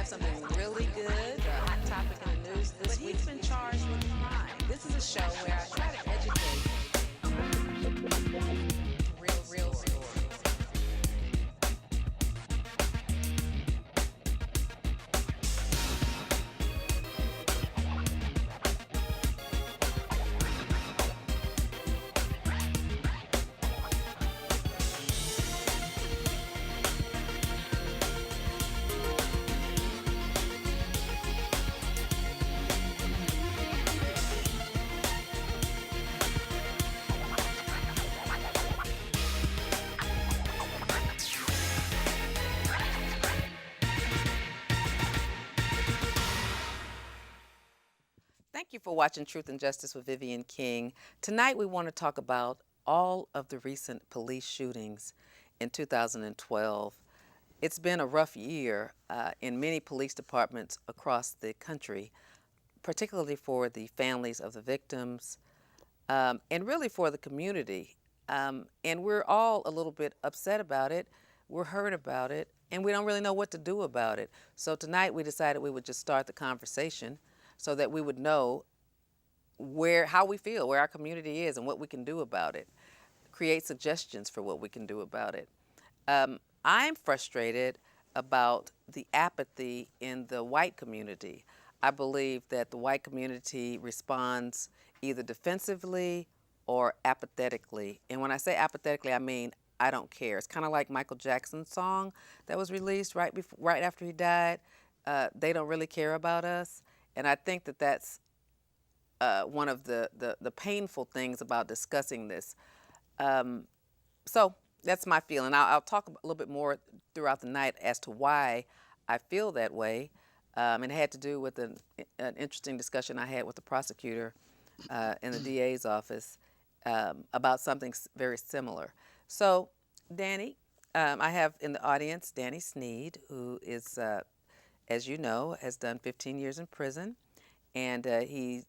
have something really good, a hot topic in the news, but he's been charged with crime. This is a show where I try to educate real stories. Thank you for watching Truth and Justice with Vivian King. Tonight we want to talk about all of the recent police shootings in 2012. It's been a rough year in many police departments across the country, particularly for the families of the victims and really for the community. And we're all a little bit upset about it, we're hurt about it, and we don't really know what to do about it. So tonight we decided we would just start the conversation so that we would know how we feel, where our community is, and what we can do about it. Create suggestions for what we can do about it. I'm frustrated about the apathy in the white community. I believe that the white community responds either defensively or apathetically. And when I say apathetically, I mean I don't care. It's kind of like Michael Jackson's song that was released right after he died. They don't really care about us. And I think that that's one of the painful things about discussing this. So that's my feeling. I'll talk a little bit more throughout the night as to why I feel that way. And it had to do with an interesting discussion I had with the prosecutor in the DA's office about something very similar. So, Danny, I have in the audience Danny Sneed, who is, as you know, has done 15 years in prison, and he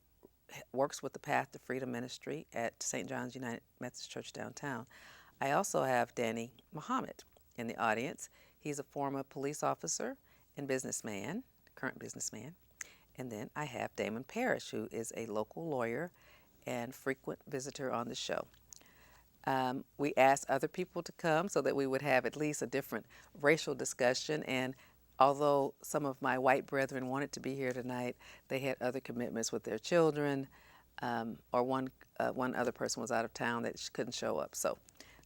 works with the Path to Freedom Ministry at St. John's United Methodist Church downtown. I also have Danny Muhammad in the audience. He's a former police officer and businessman, current businessman. And then I have Damon Parrish, who is a local lawyer and frequent visitor on the show. We asked other people to come so that we would have at least a different racial discussion. And although some of my white brethren wanted to be here tonight, they had other commitments with their children, or one other person was out of town that couldn't show up. So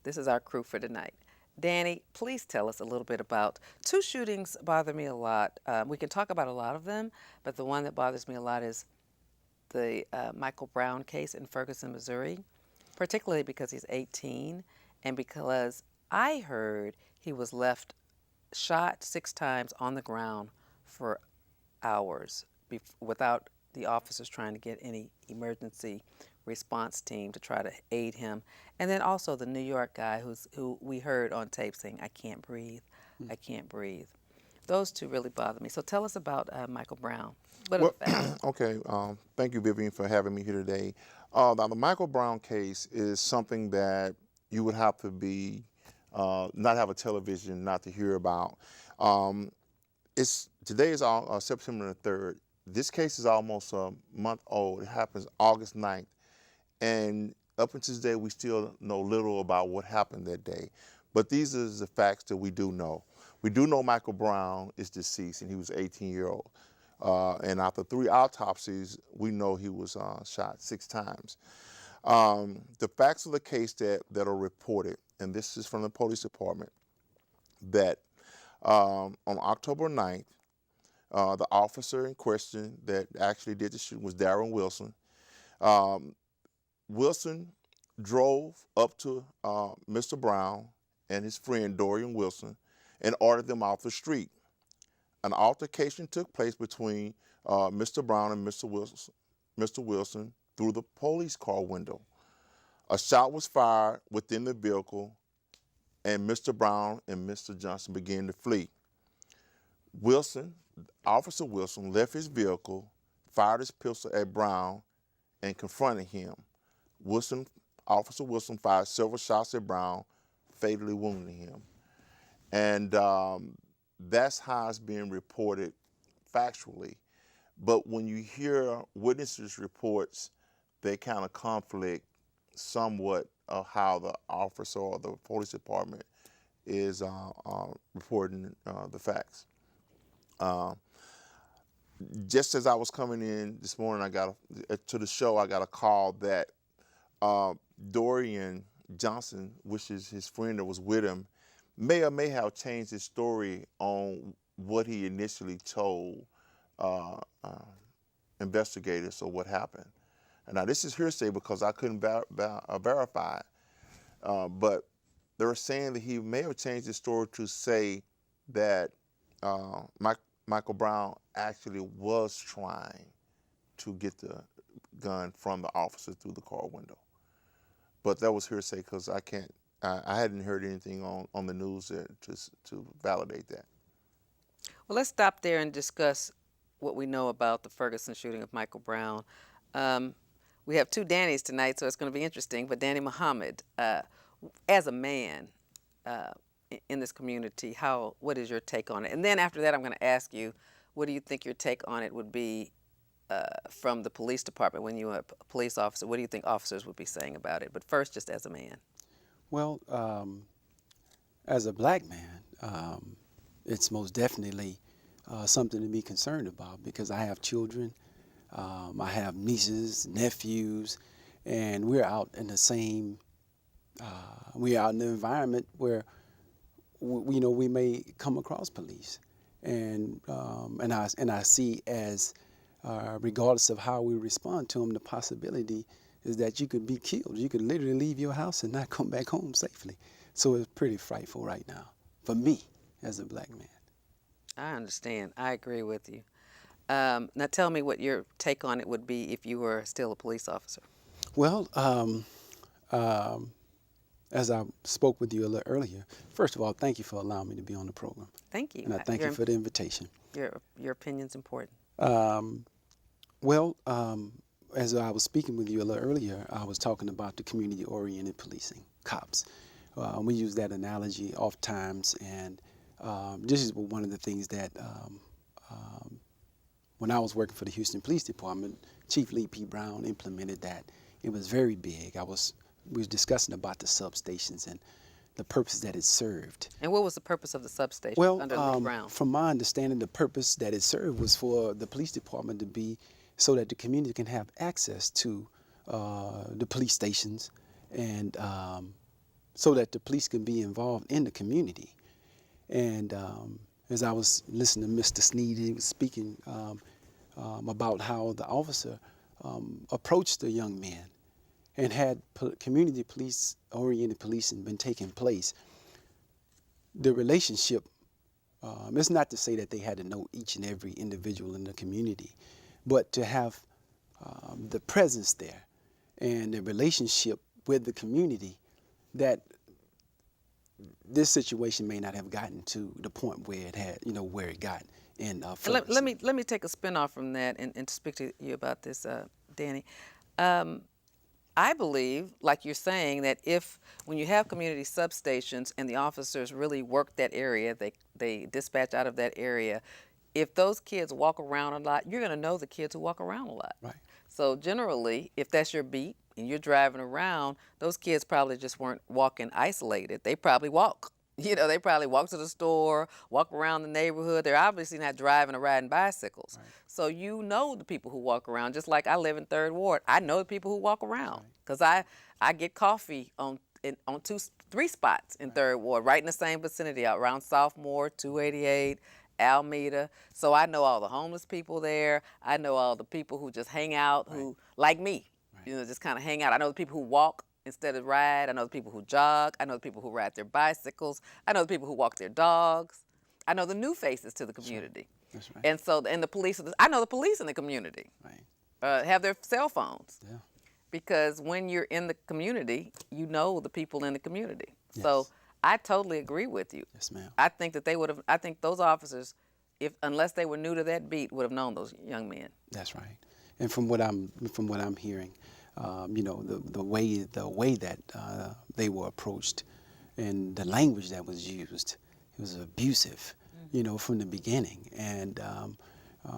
this is our crew for tonight. Danny, please tell us a little bit about two shootings bother me a lot. We can talk about a lot of them, but the one that bothers me a lot is the Michael Brown case in Ferguson, Missouri, particularly because he's 18 and because I heard he was left shot 6 times on the ground for hours without the officers trying to get any emergency response team to try to aid him. And then also the New York guy who we heard on tape saying, "I can't breathe, I can't breathe." Those two really bother me. So tell us about Michael Brown. What are the facts? Okay, thank you, Vivian, for having me here today. Now, the Michael Brown case is something that you would have to be, not have a television not to hear about. Today is September the 3rd. This case is almost a month old. It happens August 9th. And up until today, we still know little about what happened that day. But these are the facts that we do know. We do know Michael Brown is deceased, and he was 18-year-old. And after 3 autopsies, we know he was shot 6 times. The facts of the case that are reported, and this is from the police department, that on October 9th, the officer in question that actually did the shooting was Darren Wilson. Wilson drove up to Mr. Brown and his friend Dorian Wilson and ordered them off the street. An altercation took place between Mr. Brown and Mr. Wilson through the police car window. A shot was fired within the vehicle, and Mr. Brown and Mr. Johnson began to flee. Officer Wilson left his vehicle, fired his pistol at Brown, and confronted him. Officer Wilson fired several shots at Brown, fatally wounding him. And that's how it's being reported factually. But when you hear witnesses' reports, they kind of conflict somewhat of how the officer or the police department is reporting the facts. Just as I was coming in this morning, to the show. I got a call that Dorian Johnson, which is his friend that was with him, may or may have changed his story on what he initially told uh, uh, investigators or what happened. And now this is hearsay because I couldn't verify it, but they're saying that he may have changed his story to say that Michael Brown actually was trying to get the gun from the officer through the car window. But that was hearsay because I hadn't heard anything on the news to validate that. Well, let's stop there and discuss what we know about the Ferguson shooting of Michael Brown. We have two Dannys tonight, so it's going to be interesting. But Danny Muhammad, as a man in this community, what is your take on it? And then after that, I'm going to ask you, what do you think your take on it would be from the police department when you were a police officer? What do you think officers would be saying about it? But first, just as a man. Well, as a black man, it's most definitely something to be concerned about because I have children, I have nieces, nephews, and we're out in the same, we're out in the environment where, we may come across police. And I see as, regardless of how we respond to them, the possibility is that you could be killed. You could literally leave your house and not come back home safely. So it's pretty frightful right now for me as a black man. I understand. I agree with you. Now tell me what your take on it would be if you were still a police officer. Well, as I spoke with you a little earlier, first of all, thank you for allowing me to be on the program. Thank you. And I thank you for the invitation. Your opinion's important. Well, as I was speaking with you a little earlier, I was talking about the community-oriented policing, cops. We use that analogy oftentimes, and this is one of the things that when I was working for the Houston Police Department, Chief Lee P. Brown implemented that. It was very big. We were discussing about the substations and the purpose that it served. And what was the purpose of the substation under Lee Brown? From my understanding, the purpose that it served was for the police department to be so that the community can have access to the police stations and so that the police can be involved in the community. And as I was listening to Mr. Sneed, he was speaking about how the officer approached the young man. And had community police-oriented policing been taking place, the relationship, it's not to say that they had to know each and every individual in the community, but to have the presence there and the relationship with the community, that this situation may not have gotten to the point where it had, where it got in Ferguson. Let me take a spin off from that and speak to you about this, Danny. I believe, like you're saying, that when you have community substations and the officers really work that area, they dispatch out of that area, if those kids walk around a lot, you're going to know the kids who walk around a lot. Right. So generally, if that's your beat and you're driving around, those kids probably just weren't walking isolated. They probably walk. They probably walk to the store, walk around the neighborhood. They're obviously not driving or riding bicycles. Right. So you know the people who walk around, just like I live in 3rd Ward. I know the people who walk around because I get coffee on 3 spots in 3rd Ward, right in the same vicinity, out around Sophomore, 288, Alameda. So I know all the homeless people there. I know all the people who just hang out, who, like me, just kind of hang out. I know the people who walk instead of ride. I know the people who jog. I know the people who ride their bicycles. I know the people who walk their dogs. I know the new faces to the community. Sure. That's right. And so, the police, I know the police in the community. Right. Have their cell phones. Yeah. Because when you're in the community, you know the people in the community. Yes. So I totally agree with you. Yes, ma'am. I think that I think those officers, unless they were new to that beat, would have known those young men. That's right. And from what I'm hearing, the way that they were approached and the language that was used, it was abusive, from the beginning. And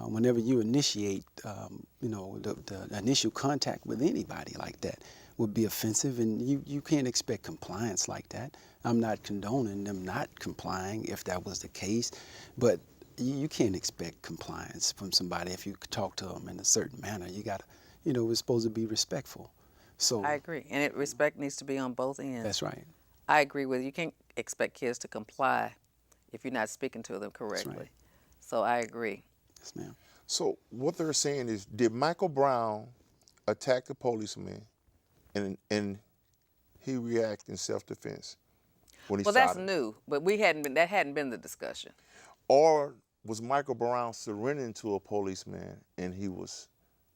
whenever you initiate, the initial contact with anybody like that would be offensive, and you can't expect compliance like that. I'm not condoning them not complying if that was the case, but you can't expect compliance from somebody if you talk to them in a certain manner. You gotta, we're supposed to be respectful. So I agree, and respect needs to be on both ends. that's right. I agree with you. You can't expect kids to comply if you're not speaking to them correctly. right. So I agree. Yes, ma'am. So what they're saying is, did Michael Brown attack the policeman and he react in self-defense when he Well, shot that's him? new, but that hadn't been the discussion. Or was Michael Brown surrendering to a policeman and he was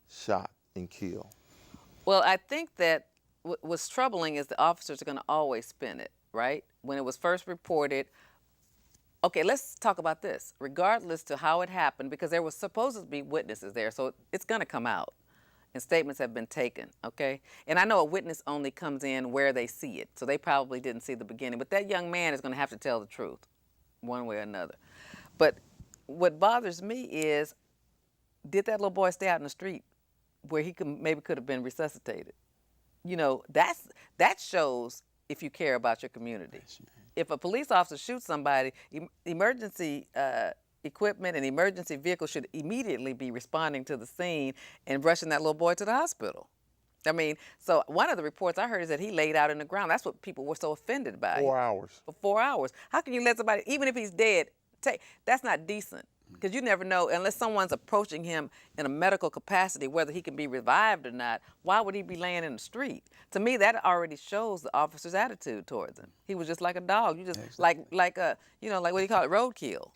shot and killed? Well, I think that what's troubling is the officers are going to always spin it, right? When it was first reported, okay, let's talk about this. Regardless to how it happened, because there was supposed to be witnesses there, so it's going to come out, and statements have been taken, okay? And I know a witness only comes in where they see it, so they probably didn't see the beginning, but that young man is going to have to tell the truth, one way or another. But what bothers me is, did that little boy stay out in the street where he could have been resuscitated? That shows if you care about your community. If a police officer shoots somebody, emergency equipment and emergency vehicles should immediately be responding to the scene and rushing that little boy to the hospital. I mean, so one of the reports I heard is that he laid out in the ground. That's what people were so offended by. 4 hours. For 4 hours. How can you let somebody, even if he's dead, that's not decent. Because you never know, unless someone's approaching him in a medical capacity, whether he can be revived or not, why would he be laying in the street? To me, that already shows the officer's attitude towards him. He was just like a dog. You just, like what do you call it, roadkill.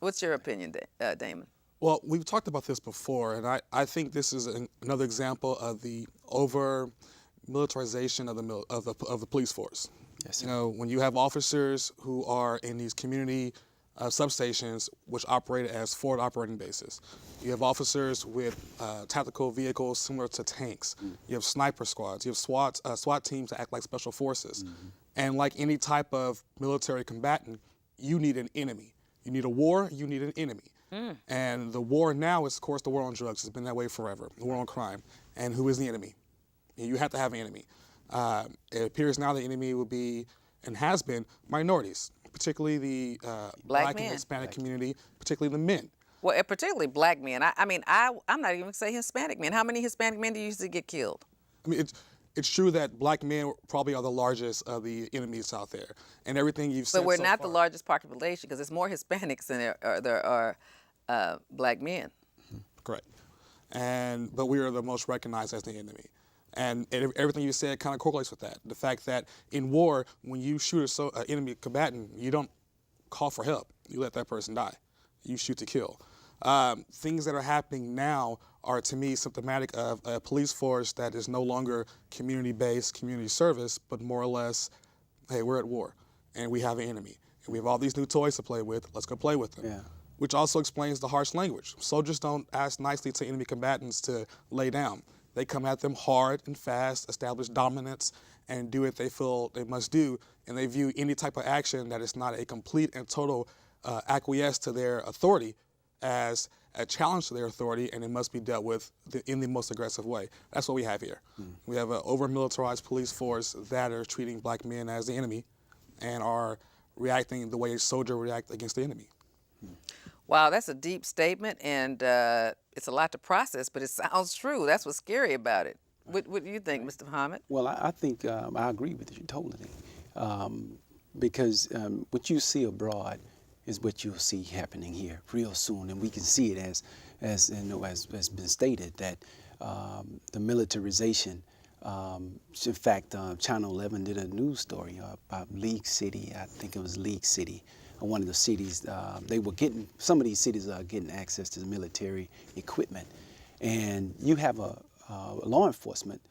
What's your opinion, Damon? Well, we've talked about this before, and I think this is another example of the over-militarization of the police force. Yes, When you have officers who are in these community substations which operate as forward operating bases. You have officers with tactical vehicles similar to tanks. You have sniper squads. You have SWAT teams that act like special forces. And like any type of military combatant, you need an enemy. You need a war, you need an enemy. And the war now is, of course, the war on drugs. It's been that way forever, the war on crime. And who is the enemy? You have to have an enemy. It appears now the enemy will be, and has been, minorities, particularly the black and Hispanic community, particularly the men. Well, particularly black men. I'm not even going to say Hispanic men. How many Hispanic men do you usually get killed? I mean, it's true that black men probably are the largest of the enemies out there. And everything you've said But we're so not far, the largest population because there's more Hispanics than there are black men. Correct. But we are the most recognized as the enemy. And everything you said kind of correlates with that. The fact that in war, when you shoot an enemy combatant, you don't call for help. You let that person die. You shoot to kill. Things that are happening now are, to me, symptomatic of a police force that is no longer community-based, community service, but more or less, hey, we're at war, and we have an enemy. And we have all these new toys to play with. Let's go play with them. Yeah. Which also explains the harsh language. Soldiers don't ask nicely to enemy combatants to lay down. They come at them hard and fast, establish dominance, and do what they feel they must do. And they view any type of action that is not a complete and total acquiesce to their authority as a challenge to their authority, and it must be dealt with in the most aggressive way. That's what we have here. We have an over-militarized police force that are treating black men as the enemy and are reacting the way a soldier reacts against the enemy. Wow, that's a deep statement, and it's a lot to process, but it sounds true. That's what's scary about it. What do you think, Mr. Muhammad? Well, I think I agree with you totally, because what you see abroad is what you'll see happening here real soon, and we can see it as been stated that the militarization. In fact, Channel 11 did a news story about League City. I think it was League City. One of the cities, some of these cities are getting access to the military equipment. And you have a law enforcement,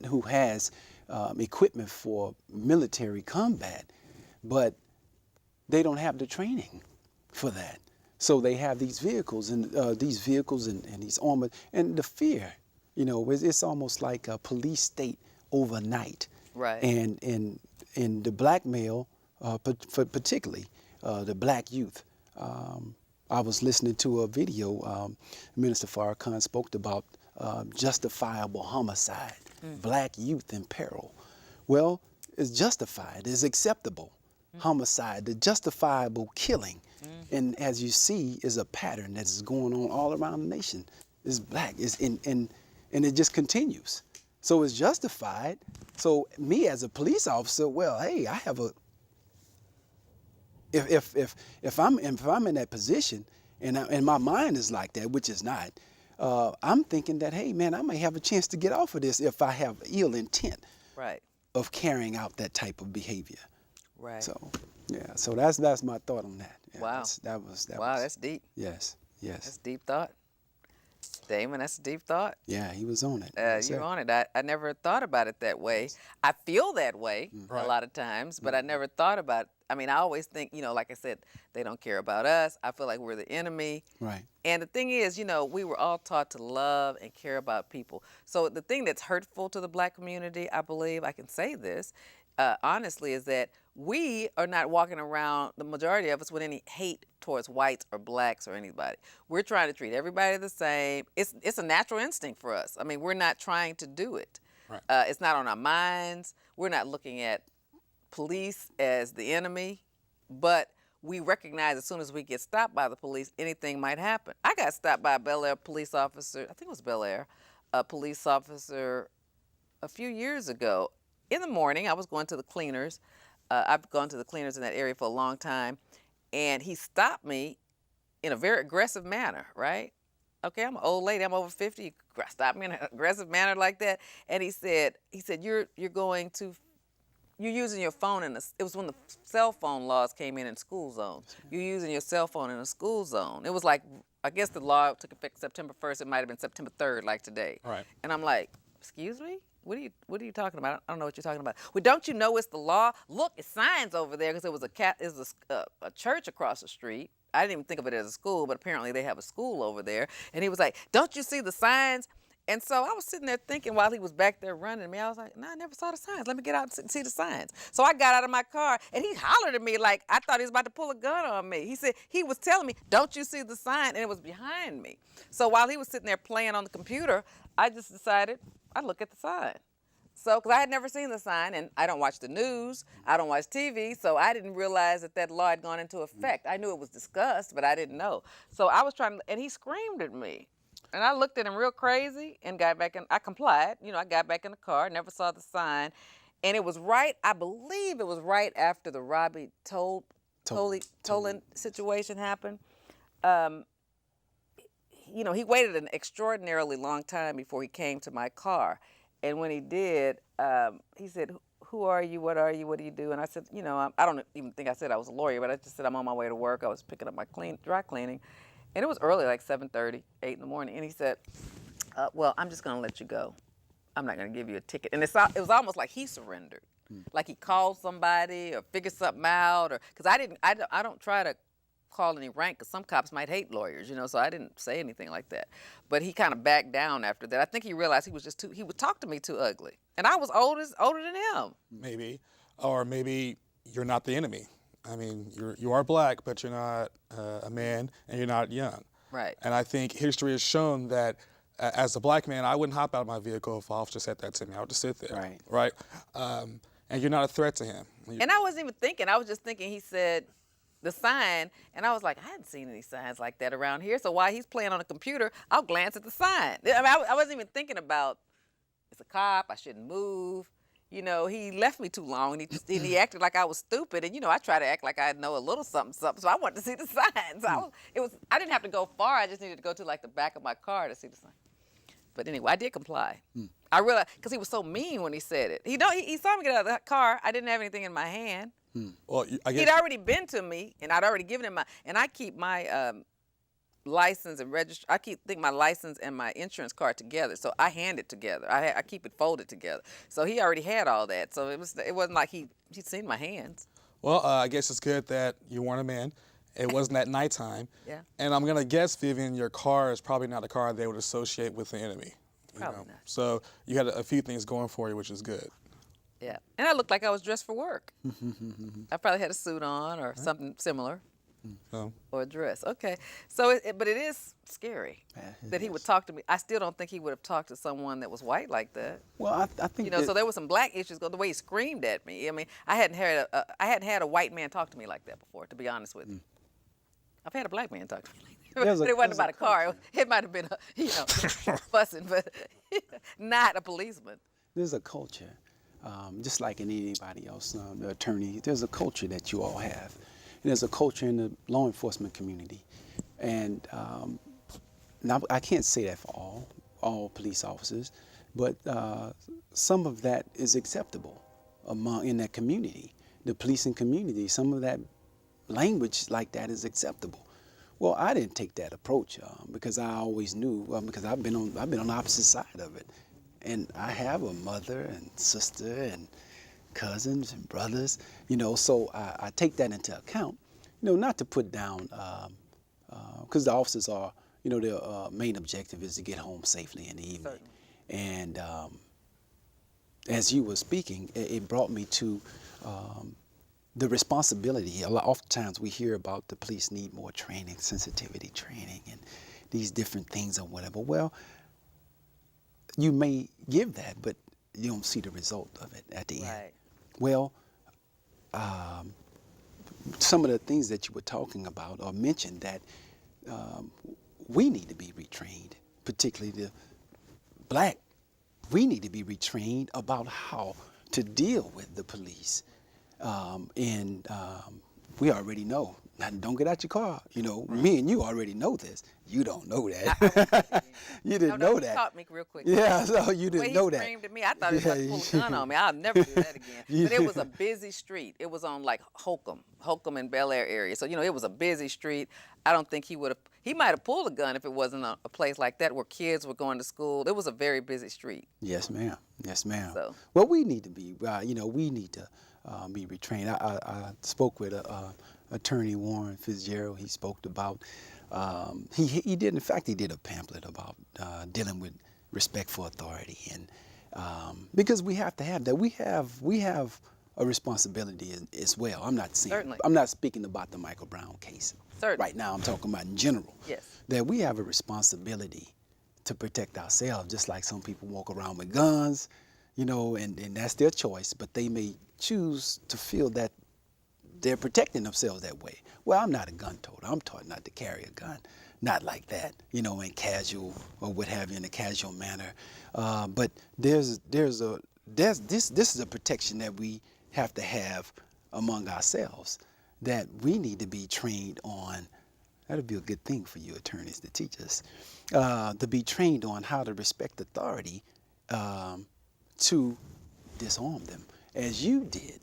who has equipment for military combat, but they don't have the training for that. So they have these vehicles and these armored, and the fear, it's almost like a police state overnight. Right. And the black male, particularly, the black youth. I was listening to a video. Minister Farrakhan spoke about justifiable homicide, black youth in peril. Well, it's justified, it's acceptable. Homicide, the justifiable killing. And as you see, is a pattern that's going on all around the nation. It's black, and it just continues. So it's justified. So me as a police officer, well, hey, I have a, if I'm in that position and my mind is like that, which is not, I'm thinking that, hey man, I may have a chance to get off of this if I have ill intent Right. of carrying out that type of behavior. Right. So yeah, so that's my thought on that. Yeah, Wow. That was Wow, that's deep. yes. That's deep thought. Damon, that's a deep thought. Yeah, he was on it. Yes, You're sir. on it. I never thought about it that way. I feel that way a lot of times, but I never thought about, I mean, I always think, like I said, they don't care about us. I feel like we're the enemy. Right. And the thing is, we were all taught to love and care about people. So the thing that's hurtful to the black community, I believe, I can say this, honestly, is that we are not walking around, the majority of us, with any hate towards whites or blacks or anybody. We're trying to treat everybody the same. It's a natural instinct for us. I mean, we're not trying to do it. Right. It's not on our minds. We're not looking at police as the enemy, but we recognize as soon as we get stopped by the police, anything might happen. I got stopped by a Bel Air police officer, I think it was Bel Air, a police officer a few years ago. In the morning, I was going to the cleaners. I've gone to the cleaners in that area for a long time, and he stopped me in a very aggressive manner, right? Okay, I'm an old lady, I'm over 50, he stopped me in an aggressive manner like that, and he said, you're using your phone it was when the cell phone laws came in school zones. You're using your cell phone in a school zone. It was like, I guess the law took effect September 1st, it might have been September 3rd, like today. Right. And I'm like, excuse me? What are you talking about? I don't know what you're talking about. Well, don't you know it's the law? Look, it's signs over there, because it was a church across the street. I didn't even think of it as a school, but apparently they have a school over there. And he was like, don't you see the signs? And so I was sitting there thinking while he was back there running me, I was like, no, I never saw the signs. Let me get out and see the signs. So I got out of my car, and he hollered at me like I thought he was about to pull a gun on me. He said, he was telling me, don't you see the sign? And it was behind me. So while he was sitting there playing on the computer, I just decided I'd look at the sign. So, because I had never seen the sign, and I don't watch the news, I don't watch TV, so I didn't realize that law had gone into effect. I knew it was discussed, but I didn't know. So I was and he screamed at me. And I looked at him real crazy and got back in. I complied. I got back in the car, never saw the sign. And it was I believe it was right after the Robbie Tolan situation happened. He waited an extraordinarily long time before he came to my car. And when he did, he said, who are you? What are you? What do you do? And I said, I don't even think I said I was a lawyer, but I just said I'm on my way to work. I was picking up my dry cleaning. And it was early, like 7:30, 8 in the morning. And he said, well, I'm just going to let you go. I'm not going to give you a ticket. And it was almost like he surrendered. Like he called somebody or figured something out. Because I don't try to call any rank, because some cops might hate lawyers, so I didn't say anything like that. But he kind of backed down after that. I think he realized he would talk to me too ugly. And I was older than him. Maybe. Or maybe you're not the enemy. I mean, you are black, but you're not a man, and you're not young. Right. And I think history has shown that as a black man, I wouldn't hop out of my vehicle if an officer said that to me. I would just sit there. Right. Right? And you're not a threat to him. And I wasn't even thinking. I was just thinking he said the sign, and I was like, I hadn't seen any signs like that around here. So while he's playing on the computer, I'll glance at the sign. I mean, I wasn't even thinking about, it's a cop, I shouldn't move. He left me too long, and he acted like I was stupid. And I try to act like I know a little something. So I wanted to see the signs. I didn't have to go far. I just needed to go to like the back of my car to see the sign. But anyway, I did comply. I realized, because he was so mean when he said it. He saw me get out of the car. I didn't have anything in my hand. Well, I guess He'd already been to me, and I'd already given him and I keep my license and my license and my insurance card together. So I hand it together. I keep it folded together. So he already had all that. So it wasn't like he'd seen my hands. Well, I guess it's good that you weren't a man. It wasn't at nighttime. Yeah. And I'm going to guess, Vivian, your car is probably not a car they would associate with the enemy. Probably not. So you had a few things going for you, which is good. Yeah. And I looked like I was dressed for work. I probably had a suit on or something similar. Oh. Or a dress. Okay. So, but it is scary Yeah, it that he would is. talk to me. I still don't think he would have talked to someone that was white like that. Well, I think that, So there was some black issues. The way he screamed at me. I mean, I hadn't had a white man talk to me like that before. To be honest with you, I've had a black man talk to me like that, There's but a- it wasn't there's a about a car. culture. It might have been, fussing, but not a policeman. there's a culture, just like in anybody else, the attorney, there's a culture that you all have. And there's a culture in the law enforcement community. And now I can't say that for all police officers, but some of that is acceptable in that community. The policing community, some of that language like that is acceptable. Well, I didn't take that approach because I always knew, because I've been on the opposite side of it. And I have a mother and sister and cousins and brothers, so I take that into account, not to put down, because the officers are, their main objective is to get home safely in the evening. Certainly. And as you were speaking, it brought me to the responsibility. Oftentimes we hear about the police need more training, sensitivity training, and these different things or whatever. Well, you may give that, but you don't see the result of it at the end. Right. Well, some of the things that you were talking about or mentioned that we need to be retrained, particularly the black. We need to be retrained about how to deal with the police. And we already know. Now, don't get out your car. Me and you already know this. You don't know that. You didn't know He that. taught me real quick. Yeah, so you The way didn't know he that. screamed at me, I thought he was about to pull a gun on me. I'll never do that again. But it was a busy street. It was on like Holcomb and Bel Air area. So, it was a busy street. I don't think he might have pulled a gun if it wasn't a place like that where kids were going to school. It was a very busy street. Yes, ma'am. Yes, ma'am. So- Well, we need to be, we need to be retrained. I spoke with attorney Warren Fitzgerald. He spoke about, he did a pamphlet about dealing with respect for authority. And because we have to have that. We have a responsibility as well. I'm not saying, Certainly. I'm not speaking about the Michael Brown case. Certainly. Right now, I'm talking about in general. Yes. That we have a responsibility to protect ourselves, just like some people walk around with guns, and that's their choice, but they may choose to feel that they're protecting themselves that way. Well, I'm not a gun toter. I'm taught not to carry a gun, not like that, in casual or what have you, in a casual manner. But this is a protection that we have to have among ourselves, that we need to be trained on. That'll be a good thing for you attorneys to teach us, to be trained on how to respect authority, to disarm them, as you did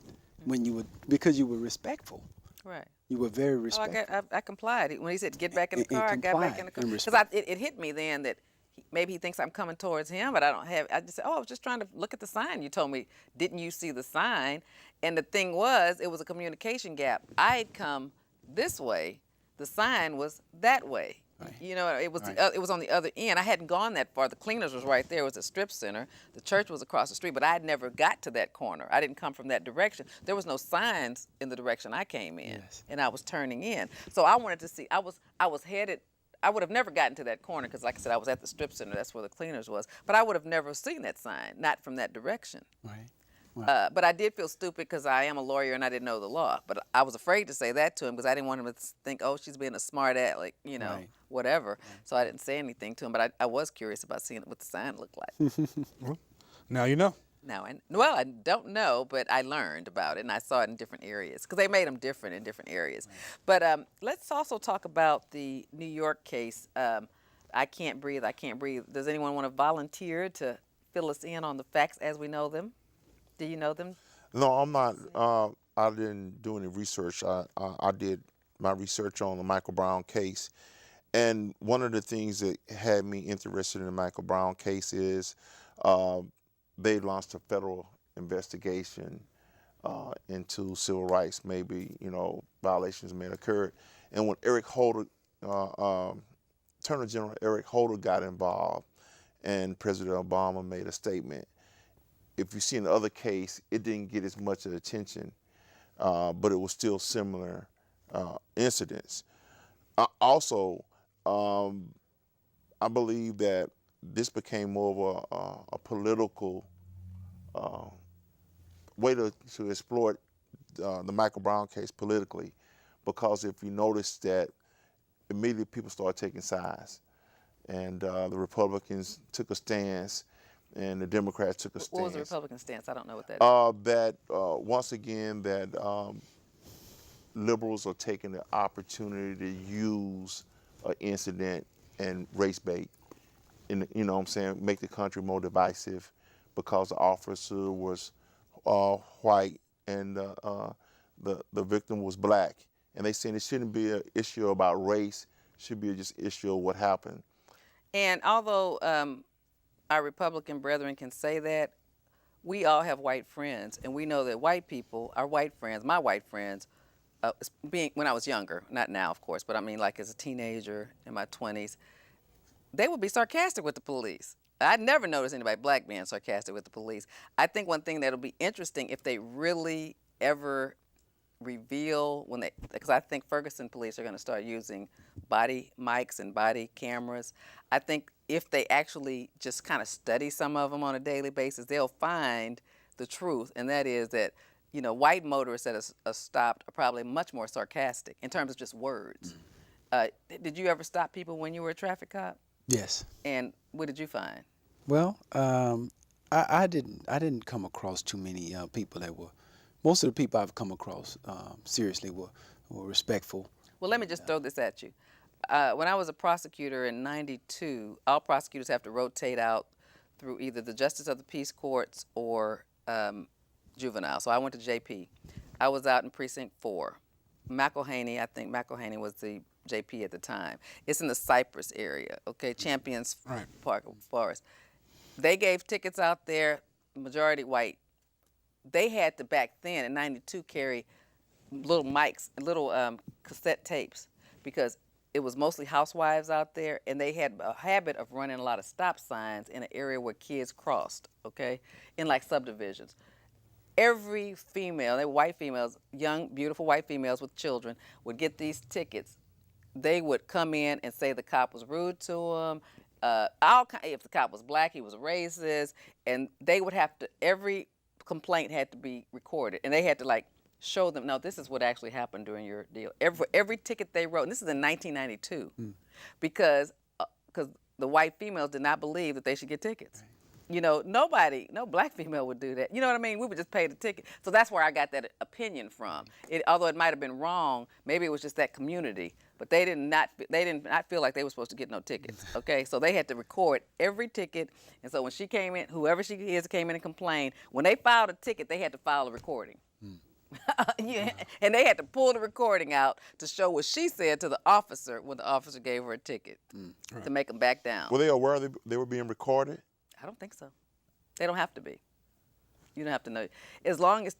because you were respectful. Right. You were very respectful. I complied. When he said, get back in the And car, I got back complied in the car. and Because respect. it hit me then that maybe he thinks I'm coming towards him, but I just said, I was just trying to look at the sign. You told me, didn't you see the sign? And the thing was, it was a communication gap. I had come this way. The sign was that way. Right. It was Right. it was on the other end. I hadn't gone that far. The cleaners was right there. It was a strip center. The church was across the street, but I had never got to that corner. I didn't come from that direction. There was no signs in the direction I came in, Yes. and I was turning in. So I wanted to see. I was headed. I would have never gotten to that corner because, like I said, I was at the strip center. That's where the cleaners was. But I would have never seen that sign, not from that direction. Right. But I did feel stupid because I am a lawyer and I didn't know the law. But I was afraid to say that to him because I didn't want him to think, oh, she's being a smart aleck, Right. whatever. Right. So I didn't say anything to him. But I was curious about seeing what the sign looked like. Now you know. Now, I don't know, but I learned about it and I saw it in different areas because they made them different in different areas. Right. But let's also talk about the New York case. I can't breathe. Does anyone want to volunteer to fill us in on the facts as we know them? Do you know them? No, I'm not. I didn't do any research. I did my research on the Michael Brown case. And one of the things that had me interested in the Michael Brown case is they launched a federal investigation into civil rights. Maybe, violations may have occurred. And when Eric Holder, Attorney General Eric Holder got involved and President Obama made a statement, if you see in the other case, it didn't get as much attention, but it was still similar incidents. Also, I believe that this became more of a political way to exploit the Michael Brown case politically, because if you notice that immediately people started taking sides, and the Republicans took a stance, and the Democrats took a stance. What was the Republican stance? I don't know what that is. That once again, that liberals are taking the opportunity to use an incident and race bait, and you know what I'm saying, make the country more divisive because the officer was white and the victim was black, and they saying it shouldn't be an issue about race, it should be just an issue of what happened. And although our Republican brethren can say that, we all have white friends, and we know that white people, our white friends, my white friends, when I was younger, not now, of course, but I mean like as a teenager in my 20s, they would be sarcastic with the police. I never noticed anybody black being sarcastic with the police. I think one thing that'll be interesting if they really ever reveal because I think Ferguson police are going to start using body mics and body cameras. I think if they actually just kind of study some of them on a daily basis, they'll find the truth, and that is that, you know, white motorists that are stopped are probably much more sarcastic in terms of just words. Did you ever stop people when you were a traffic cop? Yes. And what did you find? Well, I didn't come across too many people that were. Most of the people I've come across seriously were respectful. Well, let me just throw this at you. When I was a prosecutor in '92, all prosecutors have to rotate out through either the Justice of the Peace Courts or juvenile. So I went to JP. I was out in Precinct 4. McElhaney, I think McElhaney was the JP at the time. It's in the Cypress area, okay, Champions Park Forest. They gave tickets out there, majority white. They had to, back then in '92, carry little mics, little cassette tapes, because it was mostly housewives out there, and they had a habit of running a lot of stop signs in an area where kids crossed, okay, in like subdivisions. Every female, they were white females, young, beautiful white females with children, would get these tickets. They would come in and say the cop was rude to them. If the cop was black, he was racist, and they would have to, every complaint had to be recorded, and they had to like show them, no, this is what actually happened during your deal. Every ticket they wrote, and this is in 1992, because the white females did not believe that they should get tickets. Right. You know, no black female would do that. You know what I mean? We would just pay the ticket. So that's where I got that opinion from. Although it might have been wrong, maybe it was just that community, but they did not feel like they were supposed to get no tickets. Okay, so they had to record every ticket, and so when she came in, whoever she is came in and complained, when they filed a ticket, they had to file a recording. Yeah, and they had to pull the recording out to show what she said to the officer when the officer gave her a ticket to make them back down. Were they aware they were being recorded? I don't think so. They don't have to be. You don't have to know. As long as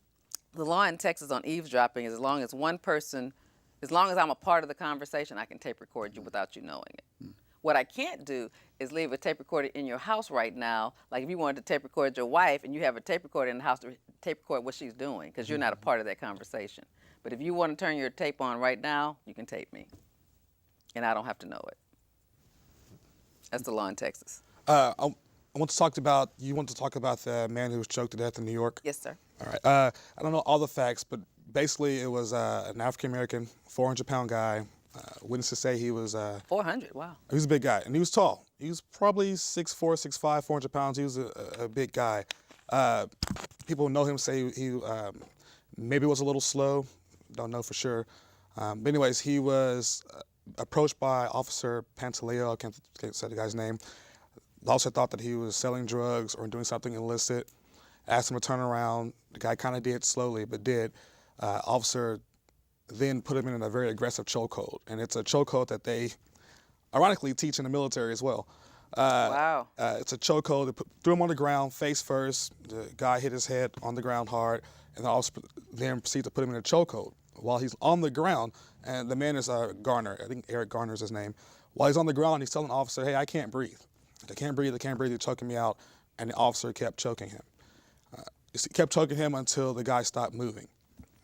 the law in Texas on eavesdropping is as long as one person, as long as I'm a part of the conversation, I can tape record you without you knowing it. What I can't do is leave a tape recorder in your house right now. Like if you wanted to tape record your wife and you have a tape recorder in the house to tape record what she's doing, because you're not a part of that conversation. But if you want to turn your tape on right now, you can tape me. And I don't have to know it. That's the law in Texas. You want to talk about the man who was choked to death in New York? Yes, sir. All right. I don't know all the facts, but basically it was an African-American, 400-pound guy. Witnesses say he was... 400, wow. He was a big guy, and he was tall. He was probably 6'4", 6'5", 400 pounds. He was a big guy. People who know him say he maybe was a little slow. Don't know for sure. But anyways, he was approached by Officer Pantaleo. I can't say the guy's name. The officer thought that he was selling drugs or doing something illicit. Asked him to turn around. The guy kind of did slowly, but did. Officer then put him in a very aggressive chokehold. And it's a chokehold that they ironically teach in the military as well. Wow. It's a chokehold. They threw him on the ground, face first. The guy hit his head on the ground hard, and the officer then proceeded to put him in a chokehold while he's on the ground. And the man is Garner. I think Eric Garner is his name. While he's on the ground, he's telling the officer, hey, I can't breathe. I can't breathe. You're choking me out. And the officer kept choking him. He kept choking him until the guy stopped moving.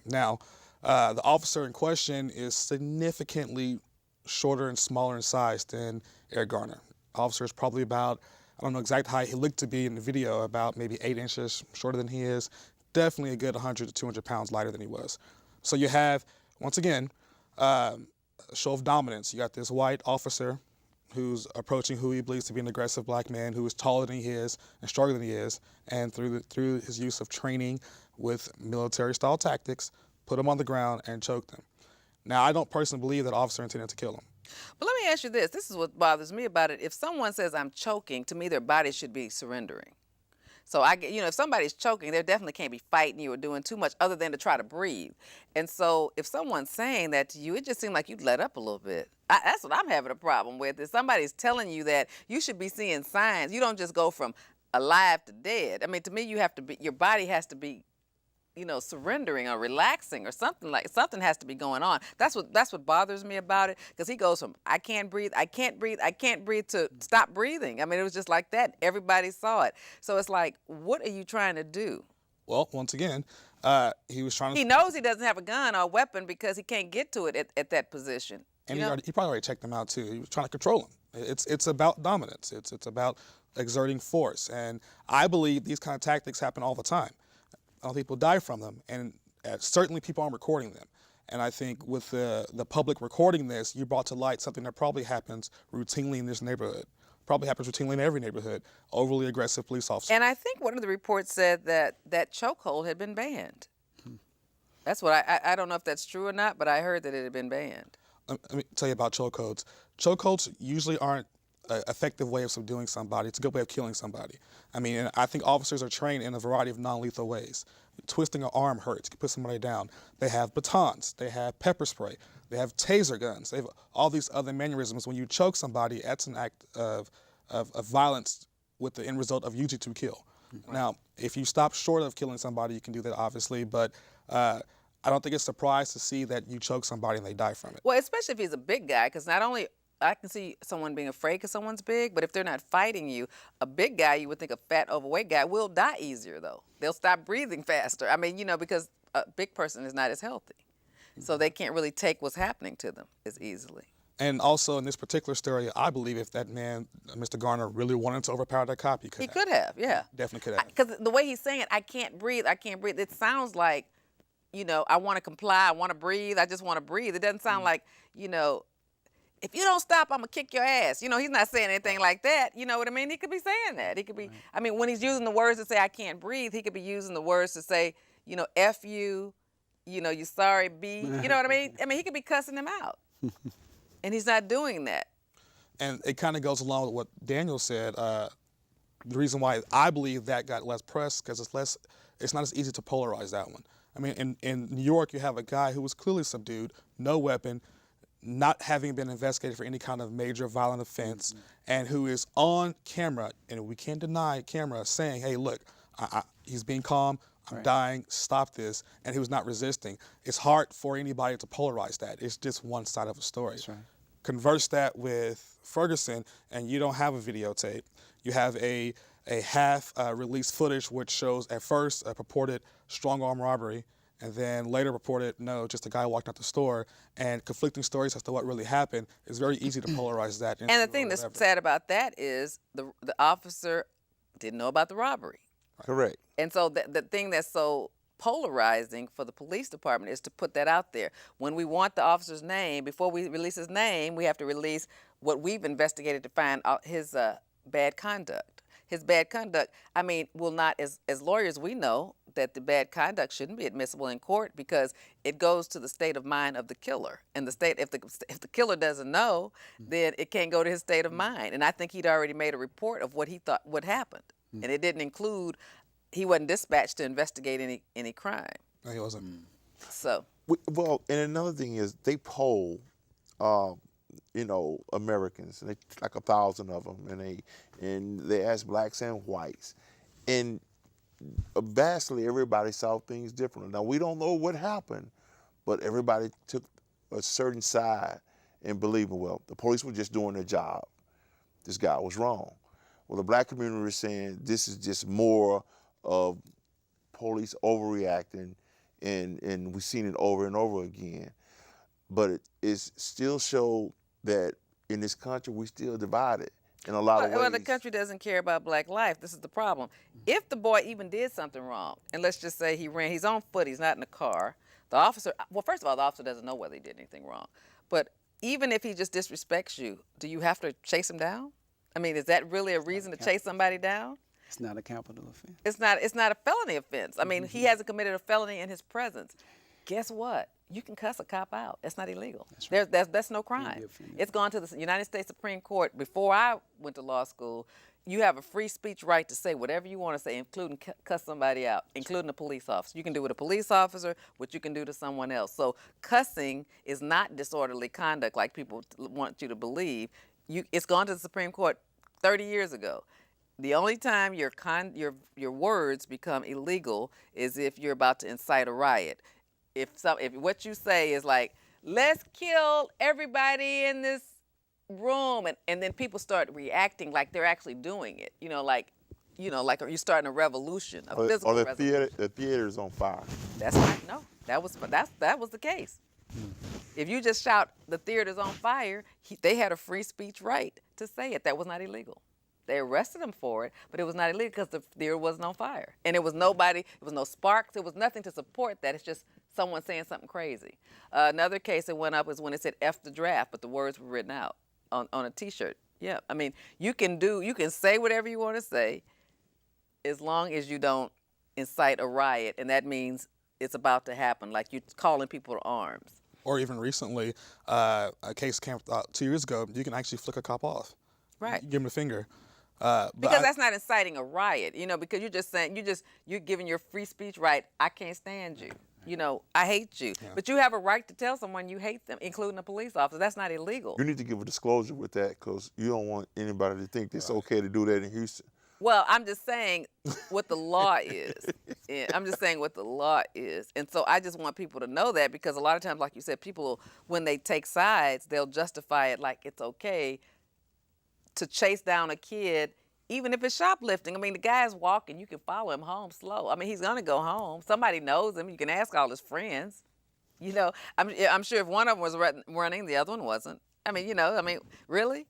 Now, the officer in question is significantly shorter and smaller in size than Eric Garner. Officer is probably about, I don't know exact height, he looked to be in the video about maybe 8 inches shorter than he is. Definitely a good 100 to 200 pounds lighter than he was. So you have, once again, a show of dominance. You got this white officer who's approaching who he believes to be an aggressive black man who is taller than he is and stronger than he is, and through his use of training with military-style tactics, put him on the ground and choked him. Now, I don't personally believe that officer intended to kill him. But let me ask you this. This is what bothers me about it. If someone says I'm choking, to me their body should be surrendering. So if somebody's choking, they definitely can't be fighting you or doing too much other than to try to breathe. And so if someone's saying that to you, it just seems like you'd let up a little bit. That's what I'm having a problem with. If somebody's telling you that, you should be seeing signs. You don't just go from alive to dead. I mean, to me, your body has to be, surrendering or relaxing or something has to be going on. That's what bothers me about it, because he goes from I can't breathe to stop breathing. I mean, it was just like that. Everybody saw it. So it's like, what are you trying to do? Well, once again, he was trying to... He knows he doesn't have a gun or a weapon because he can't get to it at that position. And he probably already checked him out too. He was trying to control him. It's about dominance. It's about exerting force. And I believe these kind of tactics happen all the time. People die from them, and certainly people aren't recording them. And I think with the public recording this, you brought to light something that probably happens routinely in this neighborhood. Probably happens routinely in every neighborhood. Overly aggressive police officers. And I think one of the reports said that chokehold had been banned. That's what I don't know if that's true or not, but I heard that it had been banned. Let me tell you about chokeholds. Chokeholds usually aren't an effective way of subduing somebody. It's a good way of killing somebody. I mean, and I think officers are trained in a variety of non-lethal ways. Twisting an arm hurts, you can put somebody down. They have batons, they have pepper spray, they have taser guns, they have all these other mannerisms. When you choke somebody, that's an act of violence with the end result of usually to kill. Right. Now, if you stop short of killing somebody, you can do that, obviously, but I don't think it's a surprise to see that you choke somebody and they die from it. Well, especially if he's a big guy, because not only I can see someone being afraid because someone's big, but if they're not fighting you, a big guy, you would think a fat, overweight guy will die easier, though. They'll stop breathing faster. I mean, because a big person is not as healthy. So they can't really take what's happening to them as easily. And also in this particular story, I believe if that man, Mr. Garner, really wanted to overpower that cop, he could have, yeah. Definitely could have. Because the way he's saying it, I can't breathe, it sounds like, I want to comply, I want to breathe, I just want to breathe. It doesn't sound like, if you don't stop, I'm going to kick your ass. He's not saying anything like that. You know what I mean? He could be saying that. He could be, I mean, when he's using the words to say, I can't breathe, he could be using the words to say, F you, you sorry, B. You know what I mean? I mean, he could be cussing him out. And he's not doing that. And it kind of goes along with what Daniel said. The reason why I believe that got less press, because it's not as easy to polarize that one. I mean, in New York, you have a guy who was clearly subdued, no weapon, not having been investigated for any kind of major violent offense, and who is on camera, and we can't deny camera, saying, hey, look, he's being calm, I'm dying, stop this, and he was not resisting. It's hard for anybody to polarize that. It's just one side of a story. That's right. Converse that with Ferguson, and you don't have a videotape. You have a half-released footage which shows at first a purported strong-arm robbery, and then later reported, no, just a guy walked out the store, and conflicting stories as to what really happened. It's very easy to polarize that. And the thing that's sad about that is the officer didn't know about the robbery. Correct. And so the thing that's so polarizing for the police department is to put that out there. When we want the officer's name, before we release his name, we have to release what we've investigated to find his bad conduct. His bad conduct, I mean, will not, as lawyers, we know that the bad conduct shouldn't be admissible in court because it goes to the state of mind of the killer. And the state, if the killer doesn't know, then it can't go to his state of mind. And I think he'd already made a report of what he thought would happen. And it didn't include, he wasn't dispatched to investigate any crime. No, he wasn't. So. Well, and another thing is they poll, Americans, and they like 1,000 of them, and they ask blacks and whites, and vastly everybody saw things differently. Now we don't know what happened, but everybody took a certain side and believed, well, the police were just doing their job. This guy was wrong. Well, the black community is saying this is just more of police overreacting, and we've seen it over and over again. But it still showed that in this country we still divided in a lot of ways. Well, the country doesn't care about black life. This is the problem. If the boy even did something wrong, and let's just say he's on foot, he's not in a car, the officer, well, first of all, the officer doesn't know whether he did anything wrong. But even if he just disrespects you, do you have to chase him down? I mean, is that really a reason to chase somebody down? It's not a capital offense. It's not a felony offense. I mean, he hasn't committed a felony in his presence. Guess what? You can cuss a cop out. It's not illegal. That's right. That's no crime. It's gone to the United States Supreme Court. Before I went to law school, you have a free speech right to say whatever you want to say, including cuss somebody out, including a police officer. You can do with a police officer what you can do to someone else. So cussing is not disorderly conduct like people want you to believe. It's gone to the Supreme Court 30 years ago. The only time your words become illegal is if you're about to incite a riot. If what you say is like, let's kill everybody in this room, and then people start reacting like they're actually doing it, like you're starting a revolution, a physical revolution. The theater's on fire. That's right. No, that was the case. If you just shout the theater's on fire, they had a free speech right to say it. That was not illegal. They arrested him for it, but it was not illegal because the theater wasn't on fire. And it was no sparks, it was nothing to support that. It's just someone saying something crazy. Another case that went up was when it said F the draft, but the words were written out on a T-shirt. Yeah, I mean, you can say whatever you want to say as long as you don't incite a riot, and that means it's about to happen, like you're calling people to arms. Or even recently, a case came out 2 years ago, you can actually flick a cop off. Right. You give him a finger. Because that's not inciting a riot, because you're just saying, you're giving your free speech right. I can't stand you. I hate you. Yeah. But you have a right to tell someone you hate them, including a police officer. That's not illegal. You need to give a disclosure with that because you don't want anybody to think it's okay to do that in Houston. Well, I'm just saying what the law is. Yeah, I'm just saying what the law is. And so I just want people to know that because a lot of times, like you said, people, when they take sides, they'll justify it like it's okay to chase down a kid, even if it's shoplifting. I mean, the guy's walking. You can follow him home slow. I mean, he's going to go home. Somebody knows him. You can ask all his friends. I'm sure if one of them was running, the other one wasn't. I mean, really?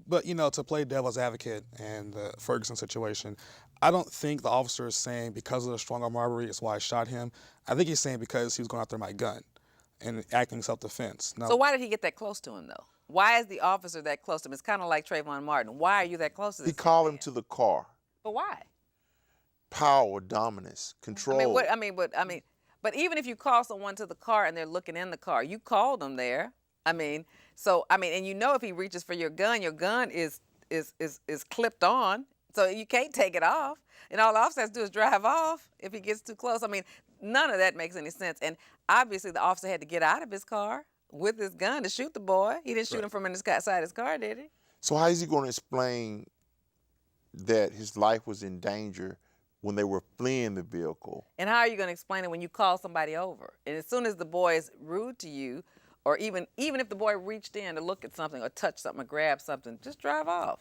But, to play devil's advocate in the Ferguson situation, I don't think the officer is saying because of the strong arm robbery is why I shot him. I think he's saying because he was going after my gun and acting self-defense. Now, so why did he get that close to him, though? Why is the officer that close to him? It's kind of like Trayvon Martin. Why are you that close to this He called man? him to the car. But why? Power, dominance, control. But even if you call someone to the car and they're looking in the car, you called them there. And if he reaches for your gun is clipped on, so you can't take it off. And all the officer has to do is drive off if he gets too close. I mean, none of that makes any sense. And obviously the officer had to get out of his car with his gun to shoot the boy. He didn't shoot him from inside his car, did he? So how is he going to explain that his life was in danger when they were fleeing the vehicle? And how are you going to explain it when you call somebody over? And as soon as the boy is rude to you, or even if the boy reached in to look at something or touch something or grab something, just drive off.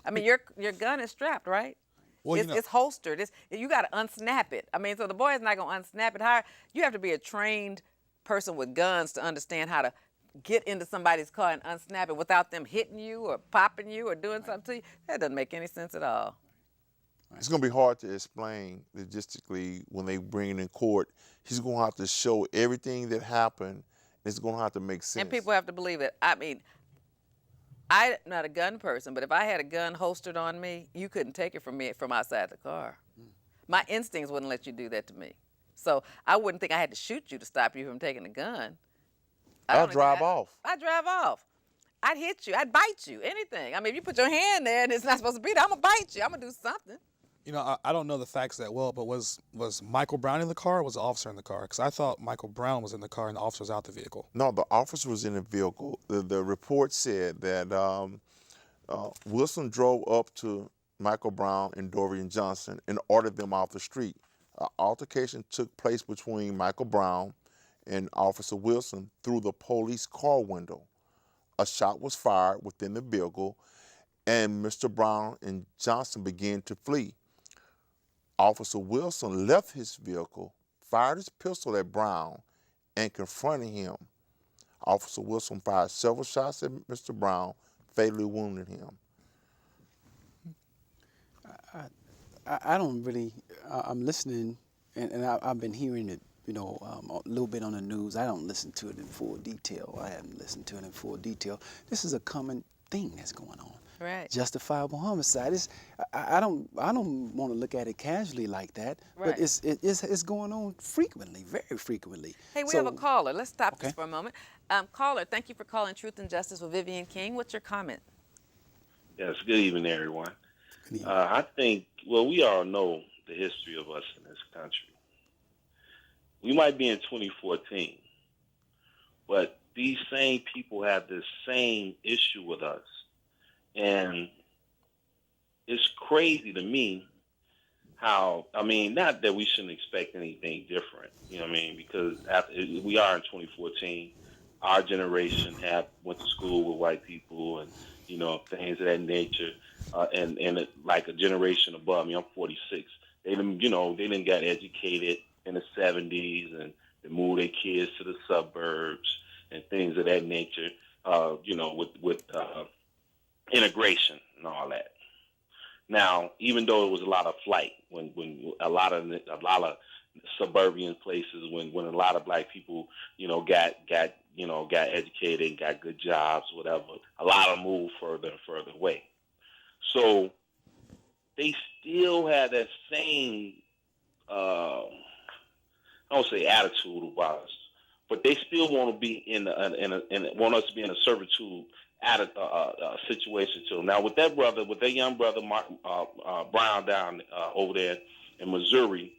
I mean, your gun is strapped, right? Well, it's holstered. You got to unsnap it. I mean, so the boy is not going to unsnap it. You have to be a trained person with guns to understand how to get into somebody's car and unsnap it without them hitting you or popping you or doing something to you. That doesn't make any sense at all. It's going to be hard to explain logistically when they bring it in court. He's going to have to show everything that happened. It's going to have to make sense. And people have to believe it. I mean, I'm not a gun person, but if I had a gun holstered on me, you couldn't take it from me from outside the car. My instincts wouldn't let you do that to me. So I wouldn't think I had to shoot you to stop you from taking a gun. I'll drive off. I'd drive off. I'd hit you. I'd bite you. Anything. I mean, if you put your hand there and it's not supposed to be there, I'm going to bite you. I'm going to do something. I don't know the facts that well, but was Michael Brown in the car or was the officer in the car? Because I thought Michael Brown was in the car and the officer was out the vehicle. No, the officer was in the vehicle. The report said that Wilson drove up to Michael Brown and Dorian Johnson and ordered them off the street. An altercation took place between Michael Brown and Officer Wilson through the police car window. A shot was fired within the vehicle, and Mr. Brown and Johnson began to flee. Officer Wilson left his vehicle, fired his pistol at Brown, and confronted him. Officer Wilson fired several shots at Mr. Brown, fatally wounding him. I don't really, I'm listening, and I've been hearing it, a little bit on the news. I don't listen to it in full detail. I haven't listened to it in full detail. This is a common thing that's going on. Right. Justifiable homicide. I don't want to look at it casually like that, Right. but it's going on frequently, very frequently. Hey, we have a caller. Let's stop Okay. this for a moment. Caller, thank you for calling Truth and Justice with Vivian King. What's your comment? Yes, good evening, everyone. Good evening. I think, we all know the history of us in this country. We might be in 2014, but these same people have this same issue with us. And it's crazy to me how, not that we shouldn't expect anything different, because we are in 2014. Our generation went to school with white people and, things of that nature. And like a generation above me, I'm 46. They didn't got educated in the 70s and they moved their kids to the suburbs and things of that nature, with integration and all that. Now, even though it was a lot of flight, when a lot of suburban places, when a lot of black people, got educated and got good jobs, whatever, a lot of them moved further and further away. So they still have that same, I don't say attitude about us, but they still want to be want us to be in a servitude situation too. Now with that young brother Brown down over there in Missouri,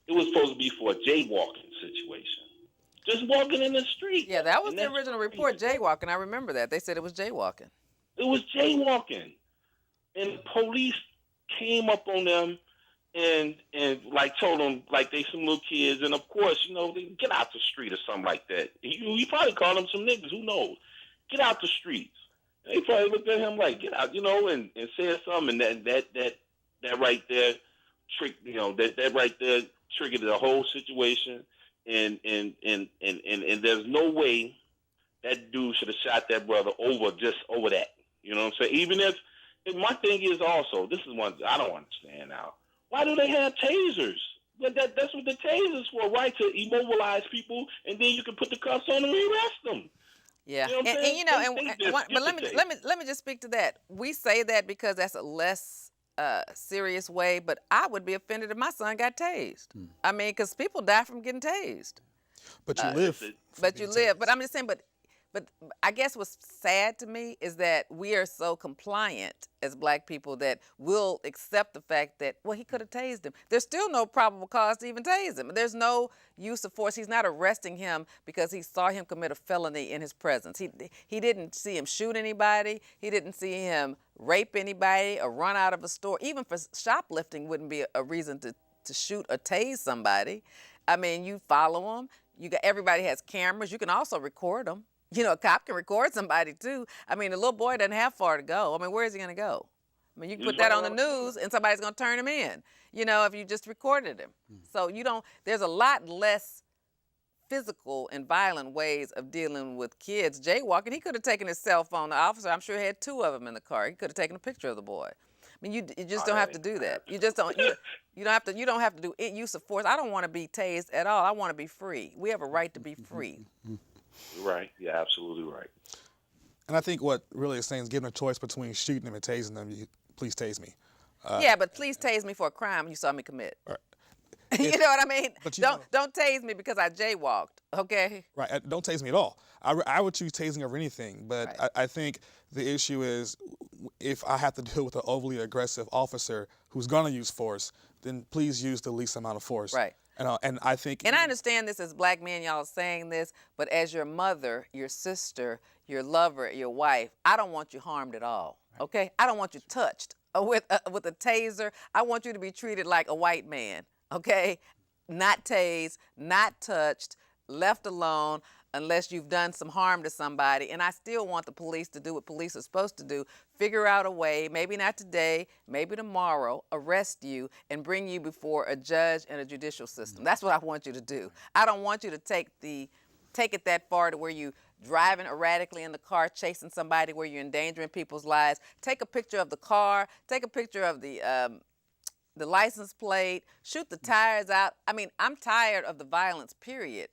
it was supposed to be for a jaywalking situation, just walking in the street. Yeah, that was the original report, jaywalking. I remember that. They said it was jaywalking. It was jaywalking, and the police came up on them and like told them like they some little kids, and of course they get out the street or something like that. You probably called them some niggas. Who knows? Get out the streets. And they probably looked at him like, get out, and said something, and that right there that right there triggered the whole situation, and there's no way that dude should have shot that brother over that. You know what I'm saying? Even if my thing is also, this is one I don't understand now. Why do they have tasers? That's what the tasers for, right? To immobilize people, and then you can put the cuffs on them and arrest them. Yeah, You know but let me just speak to that. We say that because that's a less serious way, but I would be offended if my son got tased. Because people die from getting tased. But you live. But you live. But I'm just saying. But I guess what's sad to me is that we are so compliant as black people that we'll accept the fact that, well, he could have tased him. There's still no probable cause to even tase him. There's no use of force. He's not arresting him because he saw him commit a felony in his presence. He didn't see him shoot anybody. He didn't see him rape anybody or run out of a store. Even for shoplifting wouldn't be a reason to shoot or tase somebody. You follow them. Everybody has cameras. You can also record them. A cop can record somebody too. The little boy doesn't have far to go. Where is he going to go? You can put that on the news and somebody's going to turn him in, if you just recorded him. So there's a lot less physical and violent ways of dealing with kids. Jaywalking, he could have taken his cell phone. The officer, I'm sure, had two of them in the car. He could have taken a picture of the boy. You just don't have to do that. You just don't. You don't have to do use of force. I don't want to be tased at all. I want to be free. We have a right to be free. Right. Yeah, absolutely right. And I think what really is saying is given a choice between shooting them and tasing them, please tase me. Yeah, but please tase me for a crime you saw me commit. Right. You know what I mean? But don't tase me because I jaywalked, okay? Right, don't tase me at all. I would choose tasing over anything, but right. I think the issue is if I have to deal with an overly aggressive officer who's going to use force, then please use the least amount of force. Right. And I think... And I understand this as black men, y'all saying this, but as your mother, your sister, your lover, your wife, I don't want you harmed at all, okay? I don't want you touched with a taser. I want you to be treated like a white man, okay? Not tased, not touched, left alone. unless you've done some harm to somebody. And I still want the police to do what police are supposed to do, figure out a way, maybe not today, maybe tomorrow, arrest you and bring you before a judge and a judicial system. That's what I want you to do. I don't want you to take it that far to where you driving erratically in the car, chasing somebody where you're endangering people's lives. Take a picture of the car, take a picture of the license plate, shoot the tires out. I mean, I'm tired of the violence, period.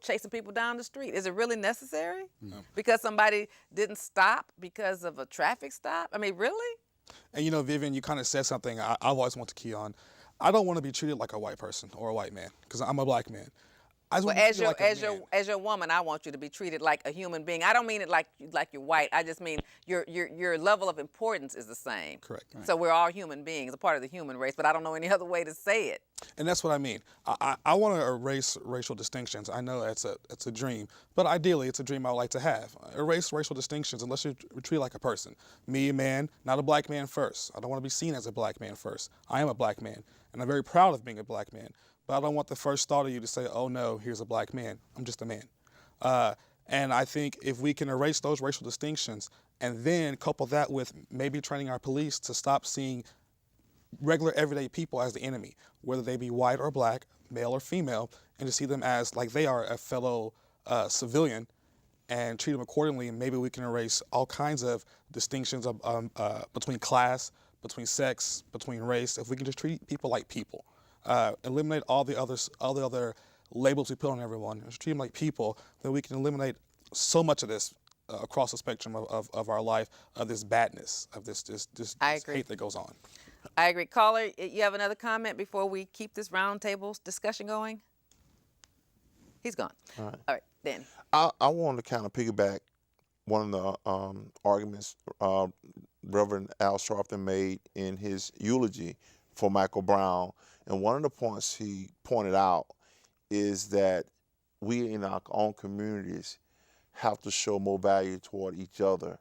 Chasing people down the street. Is it really necessary? No. Because somebody didn't stop because of a traffic stop? I mean, really? And Vivian, you kind of said something I've always wanted to key on. I don't want to be treated like a white person or a white man because I'm a black man. As your woman, I want you to be treated like a human being. I don't mean it like you're white. I just mean your level of importance is the same. Correct. Right. So we're all human beings, a part of the human race. But I don't know any other way to say it. And that's what I mean. I want to erase racial distinctions. I know it's a dream, but ideally it's a dream I would like to have. Erase racial distinctions unless you're treated like a person. Me, a man, not a black man first. I don't want to be seen as a black man first. I am a black man, and I'm very proud of being a black man. But I don't want the first thought of you to say, oh no, here's a black man. I'm just a man. And I think if we can erase those racial distinctions and then couple that with maybe training our police to stop seeing regular everyday people as the enemy, whether they be white or black, male or female, and to see them as like they are a fellow civilian and treat them accordingly, and maybe we can erase all kinds of distinctions between class, between sex, between race, if we can just treat people like people. Eliminate all the other labels we put on everyone, and treat them like people, then we can eliminate so much of this across the spectrum of our life, of this badness, of this hate that goes on. I agree. Caller, you have another comment before we keep this roundtable discussion going? He's gone. All right, Danny. I wanted to kind of piggyback one of the arguments Reverend Al Sharpton made in his eulogy for Michael Brown. And one of the points he pointed out is that we in our own communities have to show more value toward each other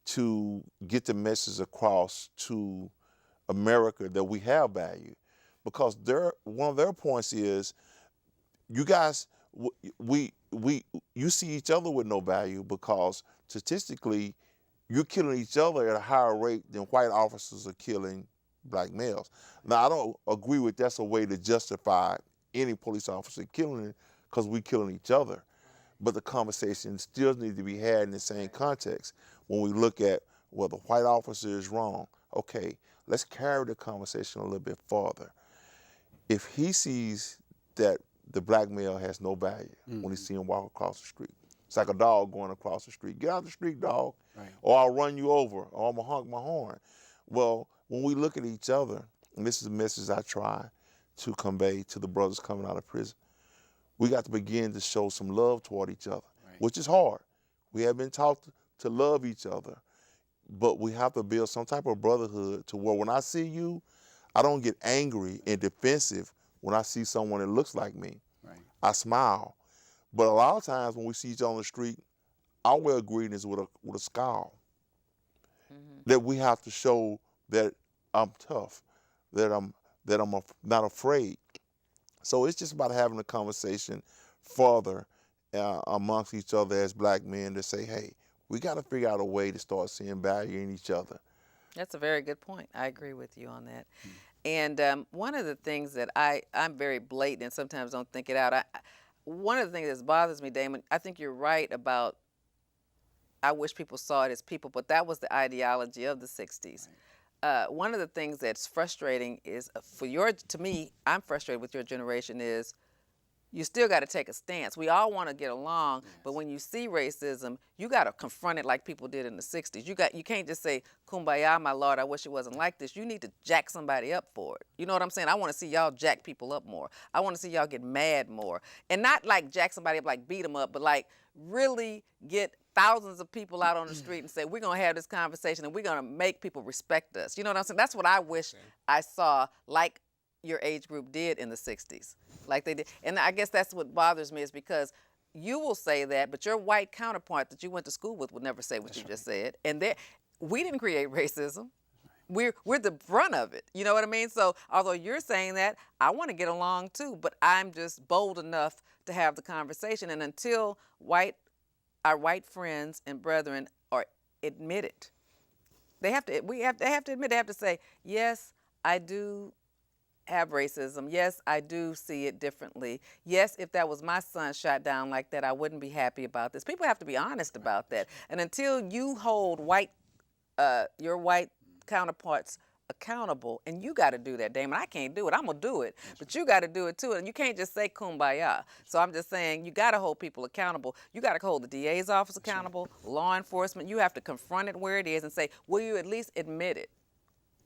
to get the message across to America that we have value. Because one of their points is, you guys, you see each other with no value because statistically, you're killing each other at a higher rate than white officers are killing black males. Now, I don't agree with that's a way to justify any police officer killing it because we're killing each other. But the conversation still needs to be had in the same context. When we look at, well, the white officer is wrong, okay, let's carry the conversation a little bit farther. If he sees that the black male has no value when he sees him walk across the street, it's like a dog going across the street. Get out the street, dog, or I'll run you over, or I'm going to honk my horn. Well, when we look at each other, and this is a message I try to convey to the brothers coming out of prison, we got to begin to show some love toward each other, which is hard. We have been taught to love each other, but we have to build some type of brotherhood to where when I see you, I don't get angry and defensive when I see someone that looks like me. I smile. But a lot of times when we see each other on the street, our way of greeting is with a scowl. That we have to show that I'm tough, that I'm not afraid. So it's just about having a conversation further amongst each other as black men to say, hey, we got to figure out a way to start seeing value in each other. That's a very good point. I agree with you on that. And one of the things that I'm very blatant and sometimes don't think it out. One of the things that bothers me, Damon, I think you're right about, I wish people saw it as people, but that was the ideology of the 60s. One of the things that's frustrating is, to me, I'm frustrated with your generation is, you still got to take a stance. We all want to get along, but when you see racism, you got to confront it like people did in the 60s. You can't just say, kumbaya, my Lord, I wish it wasn't like this. You need to jack somebody up for it. You know what I'm saying? I want to see y'all jack people up more. I want to see y'all get mad more. And not like jack somebody up, like beat them up, but like really get thousands of people out on the street and say, we're going to have this conversation and we're going to make people respect us. You know what I'm saying? That's what I wish I saw, like your age group did in the 60s, like they did. And I guess that's what bothers me, is because you will say that, but your white counterpart that you went to school with would never say what you just said. And we didn't create racism. we're the brunt of it. You know what I mean? So although you're saying that, I want to get along too, but I'm just bold enough to have the conversation. And until our white friends and brethren are admitted, they have to admit, they have to say, yes, I do have racism. Yes, I do see it differently. Yes, if that was my son shot down like that, I wouldn't be happy about this. People have to be honest about that. And until you hold your white counterparts accountable, and you got to do that, Damon. I can't do it. I'm gonna do it, but you got to do it too. And you can't just say kumbaya. So I'm just saying you got to hold people accountable. You got to hold the DA's office accountable, law enforcement. You have to confront it where it is and say, will you at least admit it?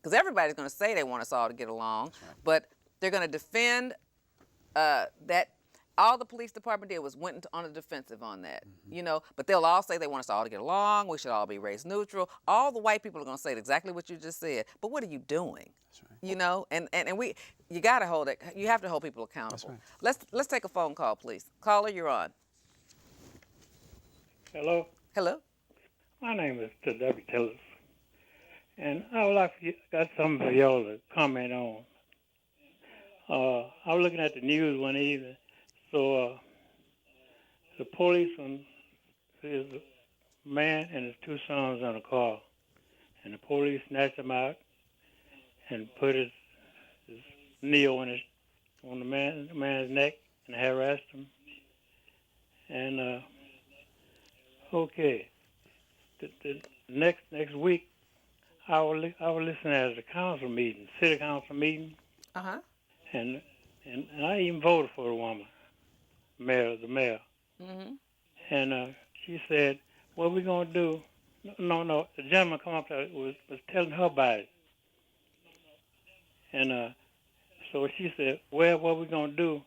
Because everybody's going to say they want us all to get along, but they're going to defend that. All the police department did was went on the defensive on that, you know. But they'll all say they want us all to get along. We should all be race neutral. All the white people are going to say exactly what you just said. But what are you doing? That's right. You know, and you got to hold it. You have to hold people accountable. That's right. Let's take a phone call, please. Caller, you're on. Hello. Hello. My name is W. Tillis, and I would like got something for y'all to comment on. I was looking at the news one evening. So the policeman sees a man and his two sons in a car, and the police snatched him out and put his knee on the man's neck and harassed him. And okay, the next week I was listening at the council meeting, city council meeting, and I even voted for the woman. The mayor. Mm-hmm. And she said, what we going to do? No, the gentleman come up there was telling her about it. And so she said, well, what we going to do?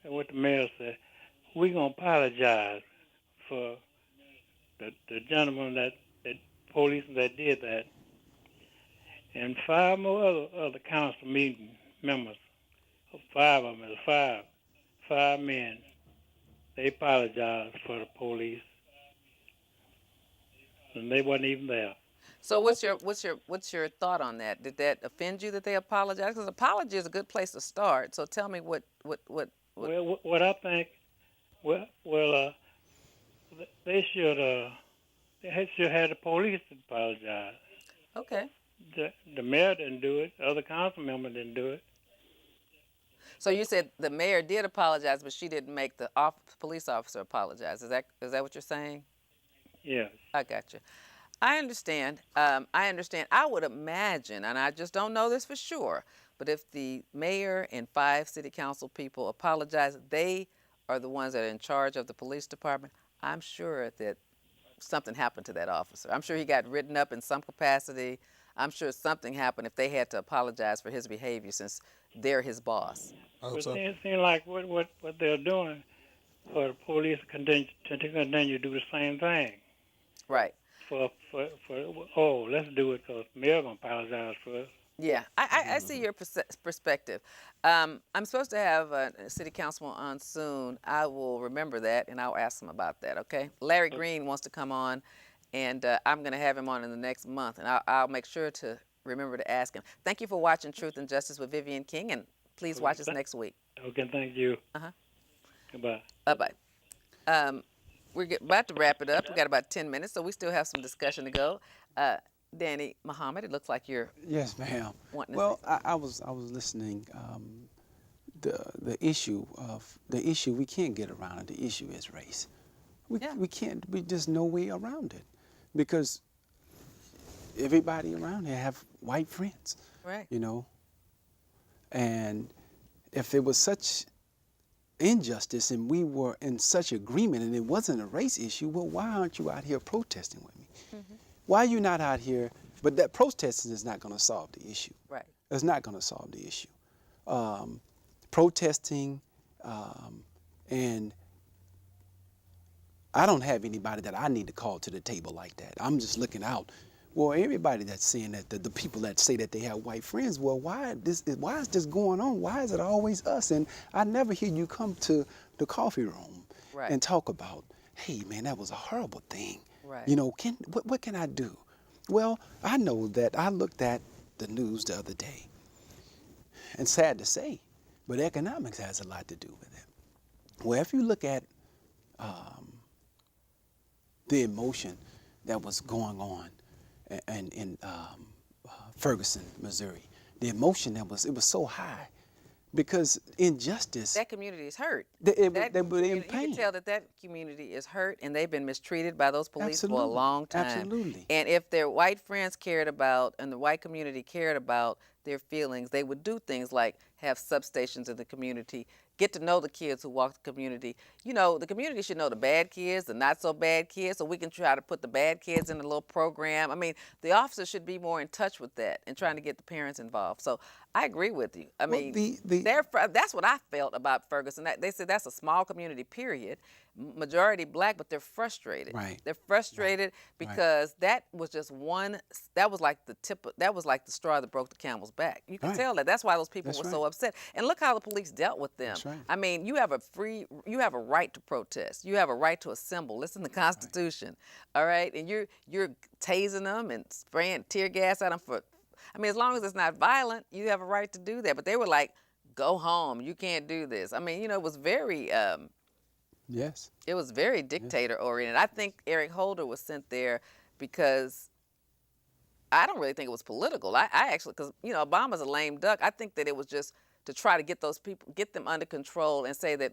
And what the mayor said, we going to apologize for the gentleman that police that did that. And 5 more other council meeting members, 5 of them, five men, they apologized for the police, and they wasn't even there. So what's your thought on that? Did that offend you that they apologized? Because apology is a good place to start. So tell me what. Well, what I think, they should have the police apologize. Okay. The mayor didn't do it. The other council member didn't do it. So you said the mayor did apologize, but she didn't make the police officer apologize. Is that what you're saying? Yes. I got you. I understand. I would imagine, and I just don't know this for sure, but if the mayor and 5 city council people apologize, they are the ones that are in charge of the police department. I'm sure that something happened to that officer. I'm sure he got written up in some capacity. I'm sure something happened if they had to apologize for his behavior since they're his boss. It seems like what they're doing for the police to continue to do the same thing. Right. Let's do it because the mayor's going to apologize for us. Yeah, I see your perspective. I'm supposed to have a city councilman on soon. I will remember that, and I'll ask him about that, okay? Larry Green wants to come on, and I'm going to have him on in the next month, and I'll make sure to remember to ask him. Thank you for watching Truth and Justice with Vivian King, and please watch us next week. Okay, thank you. Goodbye. Bye-bye. We're about to wrap it up. We got about 10 minutes, so we still have some discussion to go. Danny Muhammad, it looks like you're. Yes, ma'am. Well, I was listening. The issue we can't get around it. The issue is race. We can't. We just no way around it, because everybody around here have white friends. Right. You know. And if there was such injustice and we were in such agreement and it wasn't a race issue, well, why aren't you out here protesting with me? Mm-hmm. Why are you not out here? But that protesting is not going to solve the issue. Right. It's not going to solve the issue. Protesting, and I don't have anybody that I need to call to the table like that. I'm just looking out. Well, everybody that's saying that, the people that say that they have white friends, well, why is this going on? Why is it always us? And I never hear you come to the coffee room and talk about, hey, man, that was a horrible thing. Right. You know, what can I do? Well, I know that I looked at the news the other day. And sad to say, but economics has a lot to do with it. Well, if you look at the emotion that was going on in Ferguson, Missouri, the emotion it was so high because injustice. That community is hurt. They were in You pain. can tell that community is hurt, and they've been mistreated by those police for a Absolutely. long time. Absolutely. And if their white friends cared about, and the white community cared about their feelings, they would do things like have substations in the community, get to know the kids who walk the community. You know, the community should know the bad kids, the not so bad kids, so we can try to put the bad kids in a little program. I mean, the officers should be more in touch with that and trying to get the parents involved. So I agree with you. I mean, that's what I felt about Ferguson. They said that's a small community, period. Majority black, but they're frustrated. Right. They're frustrated because that was just that was like the straw that broke the camel's back. You can tell that. That's why those people were so upset. And look how the police dealt with them. That's right. I mean, you have a right to protest. You have a right to assemble. It's in the Constitution. All right? And you're tasing them and spraying tear gas at them as long as it's not violent, you have a right to do that. But they were like, go home. You can't do this. I mean, it was very Yes. it was very dictator-oriented. I think Eric Holder was sent there because I don't really think it was political. I actually, because, Obama's a lame duck. I think that it was just to try to get those people, get them under control and say that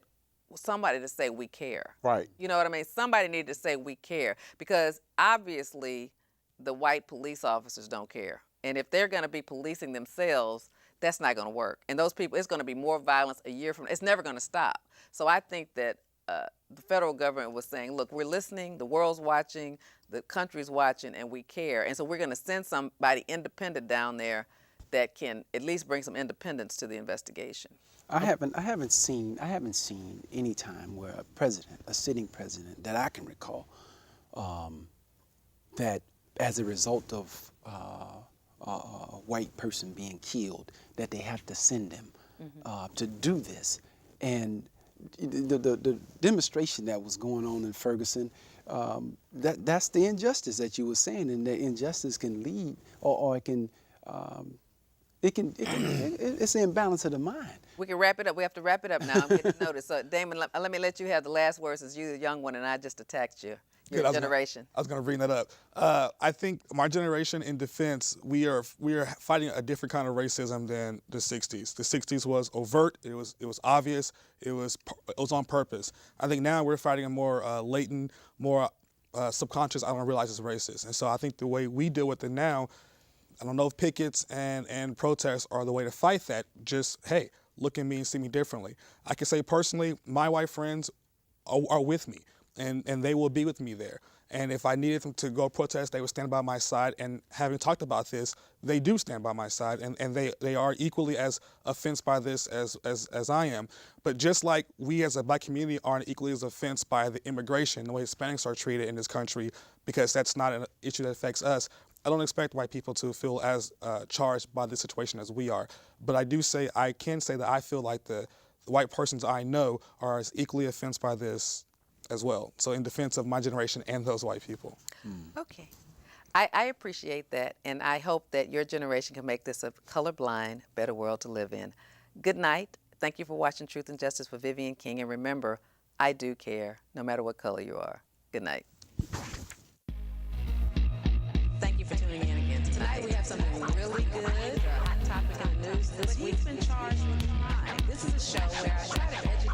somebody to say we care. Right. You know what I mean? Somebody needed to say we care because obviously the white police officers don't care. And if they're going to be policing themselves, that's not going to work. And those people, it's going to be more violence a year from now. It's never going to stop. So I think that the federal government was saying, look, we're listening, the world's watching, the country's watching, and we care. And so we're going to send somebody independent down there that can at least bring some independence to the investigation. I haven't seen any time where a sitting president that I can recall, that as a result of a white person being killed, that they have to send them to do this. And the demonstration that was going on in Ferguson, that's the injustice that you were saying, and that injustice can lead, or it can, it's the imbalance of the mind. We can wrap it up. We have to wrap it up now. I'm getting noticed. So, Damon, let me let you have the last words as you're the young one, and I just attacked your generation. I was going to bring that up. I think my generation in defense, we are fighting a different kind of racism than the 60s. The 60s was overt. It was obvious. It was on purpose. I think now we're fighting a more latent, more subconscious. I don't realize it's racist. And so I think the way we deal with it now, I don't know if pickets and protests are the way to fight that. Just, hey, look at me and see me differently. I can say personally, my white friends are with me. And they will be with me there. And if I needed them to go protest, they would stand by my side. And having talked about this, they do stand by my side. And they are equally as offended by this as I am. But just like we as a black community aren't equally as offended by the immigration, the way Hispanics are treated in this country, because that's not an issue that affects us, I don't expect white people to feel as charged by this situation as we are. But I can say that I feel like the white persons I know are as equally offended by this as well. So in defense of my generation and those white people. Okay. I appreciate that, and I hope that your generation can make this a colorblind, better world to live in. Good night. Thank you for watching Truth and Justice with Vivian King, and remember, I do care, no matter what color you are. Good night. Thank you for tuning in again tonight. We have something really good, a hot topic in the news this week. He's been charged with crime. This is a show where I try to educate.